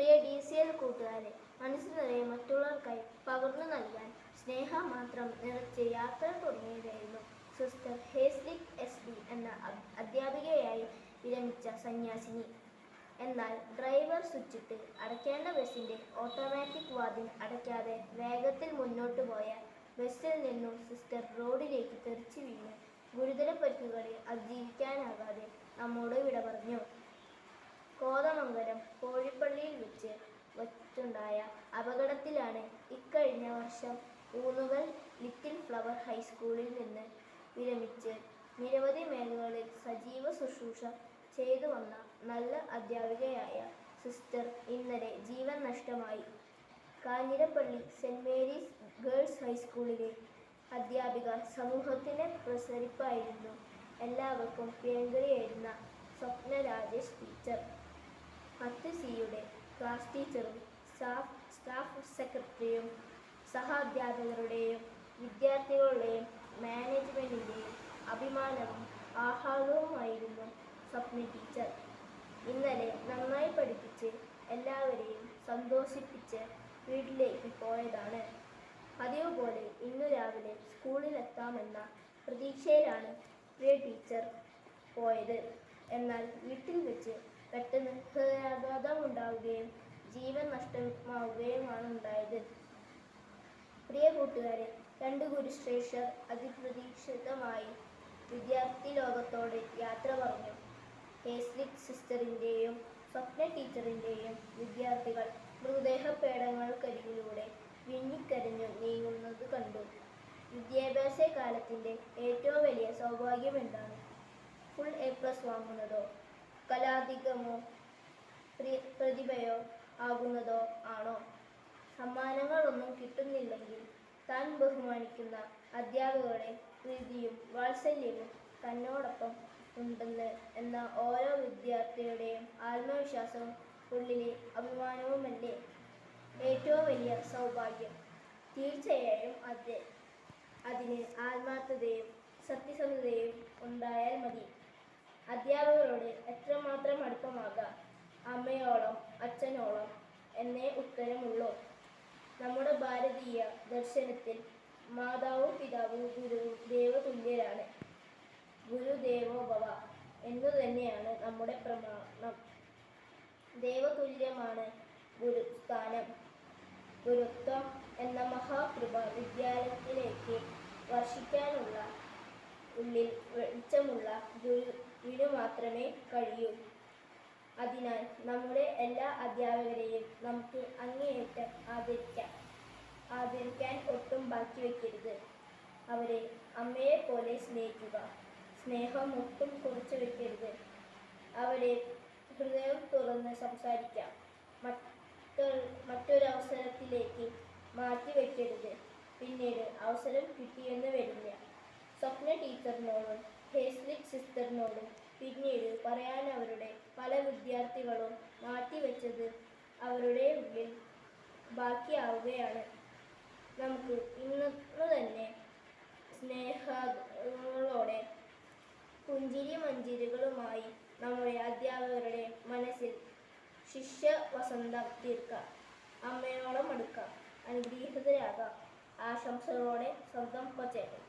പ്രിയ DCL കൂട്ടുകാരെ, മനസ്സ് നിറയെ മറ്റുള്ളവർക്കായി പകർന്നു നൽകാൻ സ്നേഹം മാത്രം നിറച്ച് യാത്ര തുടങ്ങിയതായിരുന്നു സിസ്റ്റർ ഹേസ്ലിക് SD എന്ന അധ്യാപികയായി വിരമിച്ച സന്യാസിനി. എന്നാൽ ഡ്രൈവർ സ്വിച്ചിട്ട് അടയ്ക്കേണ്ട ബസിന്റെ ഓട്ടോമാറ്റിക് വാതിൽ അടയ്ക്കാതെ വേഗത്തിൽ മുന്നോട്ട് പോയ ബസ്സിൽ നിന്നും സിസ്റ്റർ റോഡിലേക്ക് തെറിച്ചു വീണ് ഗുരുതര പരിക്കുകളെ അതിജീവിക്കാനാകാതെ നമ്മോട് വിട പറഞ്ഞു. കോതമംഗലം കോഴിപ്പള്ളിയിൽ വച്ചുണ്ടായ അപകടത്തിലാണ് ഇക്കഴിഞ്ഞ വർഷം ഊന്നുകൽ ലിറ്റിൽ ഫ്ലവർ ഹൈസ്കൂളിൽ നിന്ന് വിരമിച്ച് നിരവധി മേഖലകളിൽ സജീവ ശുശ്രൂഷ ചെയ്തു വന്ന നല്ല അധ്യാപികയായ സിസ്റ്റർ ഇന്നലെ ജീവൻ നഷ്ടമായി. കാഞ്ഞിരപ്പള്ളി സെന്റ് മേരീസ് ഗേൾസ് ഹൈസ്കൂളിലെ അധ്യാപിക സമൂഹത്തിന്റെ പ്രസരിപ്പായിരുന്നു. എല്ലാവർക്കും പ്രിയങ്കരിയായിരുന്ന സ്വപ്ന രാജേഷ് ടീച്ചർ 10Cയുടെ ക്ലാസ് ടീച്ചറും സ്റ്റാഫ് സെക്രട്ടറിയും സഹാധ്യാപകരുടെയും വിദ്യാർത്ഥികളുടെയും മാനേജ്മെന്റിന്റെയും അഭിമാനവും ആഹ്ലാദവുമായിരുന്നു സ്വപ്ന ടീച്ചർ. ഇന്നലെ നന്നായി പഠിപ്പിച്ച് എല്ലാവരെയും സന്തോഷിപ്പിച്ച് വീട്ടിലേക്ക് പോയതാണ്. പതിവ് പോലെ ഇന്നു രാവിലെ സ്കൂളിലെത്താമെന്ന പ്രതീക്ഷയിലാണ് പ്രിയ ടീച്ചർ പോയത്. എന്നാൽ വീട്ടിൽ വെച്ച് പെട്ടെന്ന് ഹൃദയാഘാതമുണ്ടാവുകയും ജീവൻ നഷ്ടമാവുകയുമാണ് ഉണ്ടായത്. പ്രിയ കൂട്ടുകാരെ, 2 ഗുരുശ്രേഷ്ഠർ അതിപ്രതീക്ഷിതമായി വിദ്യാർത്ഥി ലോകത്തോട് യാത്ര പറഞ്ഞു. ഹേസ്ലിക് സിസ്റ്ററിന്റെയും സ്വപ്ന ടീച്ചറിന്റെയും വിദ്യാർത്ഥികൾ മൃതദേഹപേടകങ്ങൾക്കരികിലൂടെ വിങ്ങിക്കരഞ്ഞു നീങ്ങുന്നത് കണ്ടു. വിദ്യാഭ്യാസ കാലത്തിന്റെ ഏറ്റവും വലിയ സൗഭാഗ്യം എന്താണ്? ഫുൾ A+ വാങ്ങുന്നതോ കലാധികമോ പ്രതിഭയോ ആകുന്നതോ ആണോ? സമ്മാനങ്ങളൊന്നും കിട്ടുന്നില്ലെങ്കിൽ താൻ ബഹുമാനിക്കുന്ന അധ്യാപകരുടെ പ്രീതിയും വാത്സല്യവും തന്നോടൊപ്പം ഉണ്ടെന്ന് എന്ന ഓരോ വിദ്യാർത്ഥിയുടെയും ആത്മവിശ്വാസവും ഉള്ളിലെ അഭിമാനവുമല്ലേ ഏറ്റവും വലിയ സൗഭാഗ്യം? തീർച്ചയായും അതിന് ആത്മാർത്ഥതയും സത്യസന്ധതയും ഉണ്ടായാൽ മതി. അധ്യാപകരോട് എത്രമാത്രം അടുപ്പമാകാം? അമ്മയോളം അച്ഛനോളം എന്നേ ഉത്തരമുള്ളൂ. നമ്മുടെ ഭാരതീയ ദർശനത്തിൽ മാതാവും പിതാവും ഗുരുവും ദൈവതുല്യരാണ്. ഗുരുദേവോ ഭവ എന്നുതന്നെയാണ് നമ്മുടെ പ്രമാണം. ദൈവതുല്യമാണ് ഗുരുസ്ഥാനം. ഗുരുത്വം എന്ന മഹാകൃപ വിദ്യാലയത്തിലേക്ക് വർഷിക്കാനുള്ള ഉള്ളിൽ വെളിച്ചമുള്ള ഗുരുവിനു മാത്രമേ കഴിയൂ. അതിനാൽ നമ്മുടെ എല്ലാ അധ്യാപകരെയും നമുക്ക് അങ്ങേയറ്റം ആദരിക്കാൻ ഒട്ടും ബാക്കി വയ്ക്കരുത്. അവരെ അമ്മയെപ്പോലെ സ്നേഹിക്കുക. സ്നേഹം ഒട്ടും കുറച്ചു വയ്ക്കരുത്. അവരെ ഹൃദയം തുറന്ന് സംസാരിക്കാം. മറ്റൊരവസരത്തിലേക്ക് മാറ്റി വയ്ക്കരുത്. പിന്നീട് അവസരം കിട്ടിയെന്ന് വരില്ല. സ്വപ്ന ടീച്ചറിനോടും ഹേസ്ലിക് സിസ്റ്ററിനോടും പിന്നീട് പറയാൻ അവരുടെ പല വിദ്യാർത്ഥികളും മാറ്റിവെച്ചത് അവരുടെ ഉള്ളിൽ ബാക്കിയാവുകയാണ്. നമുക്ക് ഇന്നു തന്നെ സ്നേഹങ്ങളോടെ പുഞ്ചിരി മഞ്ചിരികളുമായി നമ്മുടെ അധ്യാപകരുടെ മനസ്സിൽ ശിഷ്യവസന്തം തീർക്കാം. അമ്മയോളം അടുക്കാം. അനുഗ്രഹീതരാകാം. ആശംസകളോടെ സ്വന്തം പച്ചേട്ടൻ.